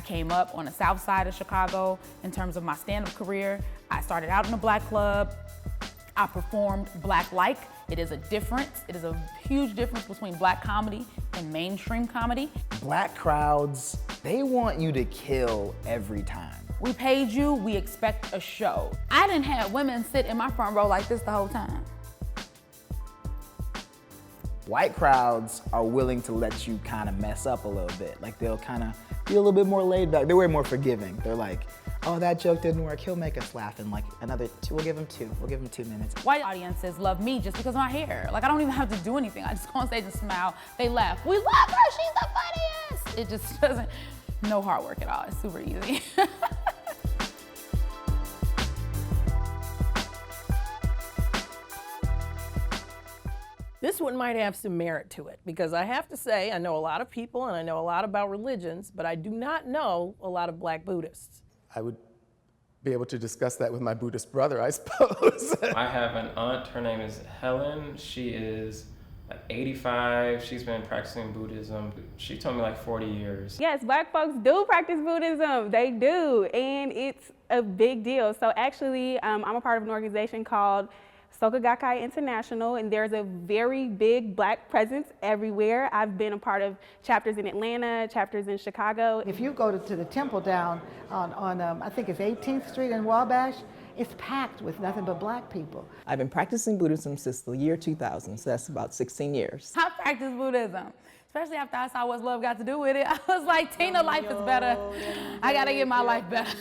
came up on the south side of Chicago in terms of my stand-up career. I started out in a black club. I performed black-like. It is a difference. It is a huge difference between black comedy and mainstream comedy. Black crowds, they want you to kill every time. We paid you, we expect a show. I didn't have women sit in my front row like this the whole time. White crowds are willing to let you kind of mess up a little bit. Like they'll kind of be a little bit more laid back. They're way more forgiving. They're like, oh, that joke didn't work. He'll make us laugh in like another two. We'll give him 2 minutes. White audiences love me just because of my hair. Like I don't even have to do anything. I just go on stage and smile. They laugh. We love her, she's the funniest. It just doesn't, no hard work at all. It's super easy. This one might have some merit to it, because I have to say, I know a lot of people and I know a lot about religions, but I do not know a lot of Black Buddhists. I would be able to discuss that with my Buddhist brother, I suppose. I have an aunt, her name is Helen. She is 85, she's been practicing Buddhism. She told me like 40 years. Yes, Black folks do practice Buddhism, they do, and it's a big deal. So actually, I'm a part of an organization called Soka Gakkai International, and there's a very big Black presence everywhere. I've been a part of chapters in Atlanta, chapters in Chicago. If you go to the temple down on I think it's 18th Street in Wabash, it's packed with nothing but Black people. I've been practicing Buddhism since the year 2000, so that's about 16 years. I practice Buddhism, especially after I saw what's love got to do with it. I was like, Tina, life is better. I gotta get my life better.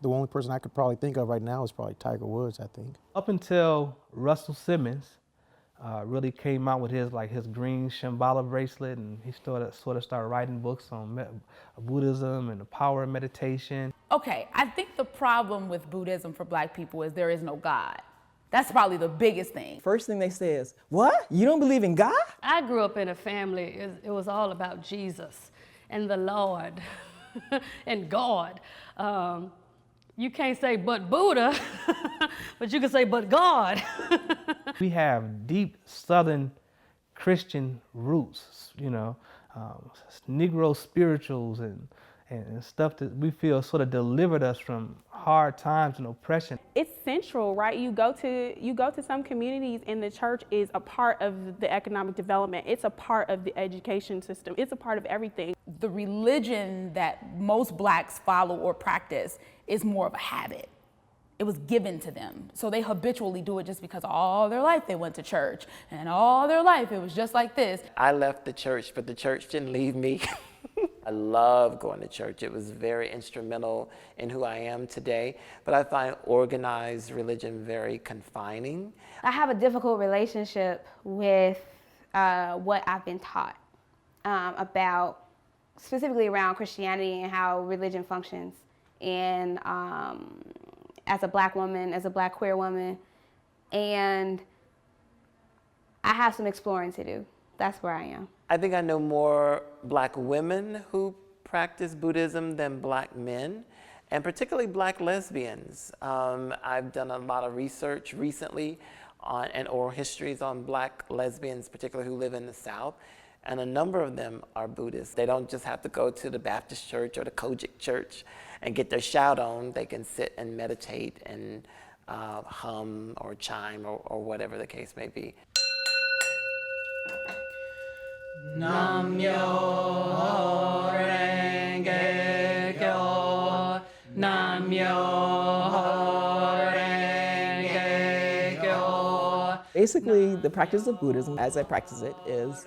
The only person I could probably think of right now is probably Tiger Woods, I think. Up until Russell Simmons really came out with his green Shambhala bracelet, and he sort of started writing books on Buddhism and the power of meditation. Okay, I think the problem with Buddhism for Black people is there is no God. That's probably the biggest thing. First thing they say is, what? You don't believe in God? I grew up in a family, it was all about Jesus and the Lord and God. You can't say but Buddha, but you can say but God. We have deep Southern Christian roots, you know, Negro spirituals and stuff that we feel sort of delivered us from hard times and oppression. It's central, right? You go to some communities and the church is a part of the economic development. It's a part of the education system. It's a part of everything. The religion that most Blacks follow or practice is more of a habit. It was given to them. So they habitually do it just because all their life they went to church and all their life it was just like this. I left the church, but the church didn't leave me. I love going to church. It was very instrumental in who I am today, but I find organized religion very confining. I have a difficult relationship with what I've been taught about, specifically around Christianity and how religion functions. And as a Black woman, as a Black queer woman, and I have some exploring to do. That's where I am. I think I know more Black women who practice Buddhism than Black men, and particularly Black lesbians. I've done a lot of research recently and oral histories on Black lesbians, particularly who live in the South, and a number of them are Buddhists. They don't just have to go to the Baptist church or the Kojic church and get their shout on. They can sit and meditate and hum or chime or whatever the case may be. Nam myo renge kyo, nam myo renge kyo. Basically, the practice of Buddhism, as I practice it, is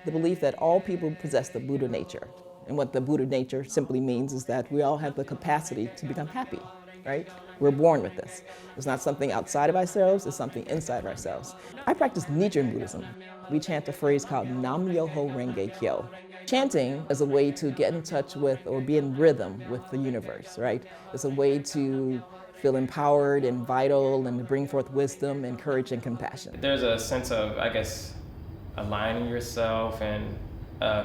the belief that all people possess the Buddha nature. And what the Buddha nature simply means is that we all have the capacity to become happy, right? We're born with this. It's not something outside of ourselves, it's something inside of ourselves. I practice Nichiren Buddhism. We chant a phrase called Nam Myoho Renge Kyo. Chanting is a way to get in touch with or be in rhythm with the universe, right? It's a way to feel empowered and vital and to bring forth wisdom and courage and compassion. There's a sense of, I guess, aligning yourself and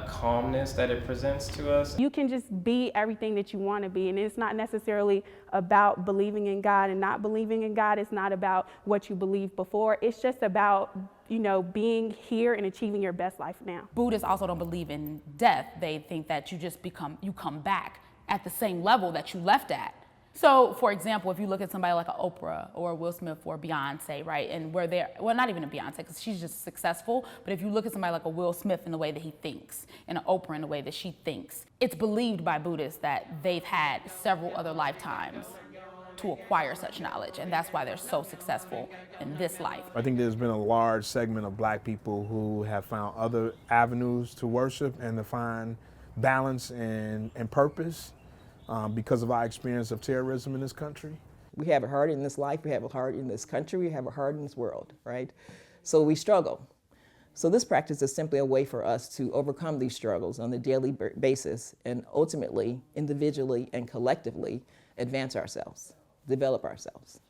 calmness that it presents to us. You can just be everything that you want to be, and it's not necessarily about believing in God and not believing in God. It's not about what you believed before. It's just about, you know, being here and achieving your best life now. Buddhists also don't believe in death. They think that you come back at the same level that you left at. So, for example, if you look at somebody like an Oprah or Will Smith or Beyonce, right, and where they're, well, not even a Beyonce, because she's just successful, but if you look at somebody like a Will Smith in the way that he thinks, and an Oprah in the way that she thinks, it's believed by Buddhists that they've had several other lifetimes to acquire such knowledge, and that's why they're so successful in this life. I think there's been a large segment of Black people who have found other avenues to worship and to find balance and purpose. Because of our experience of terrorism in this country. We have a heart in this life, we have a heart in this country, we have a heart in this world, right? So we struggle. So this practice is simply a way for us to overcome these struggles on a daily basis and ultimately, individually and collectively, advance ourselves, develop ourselves.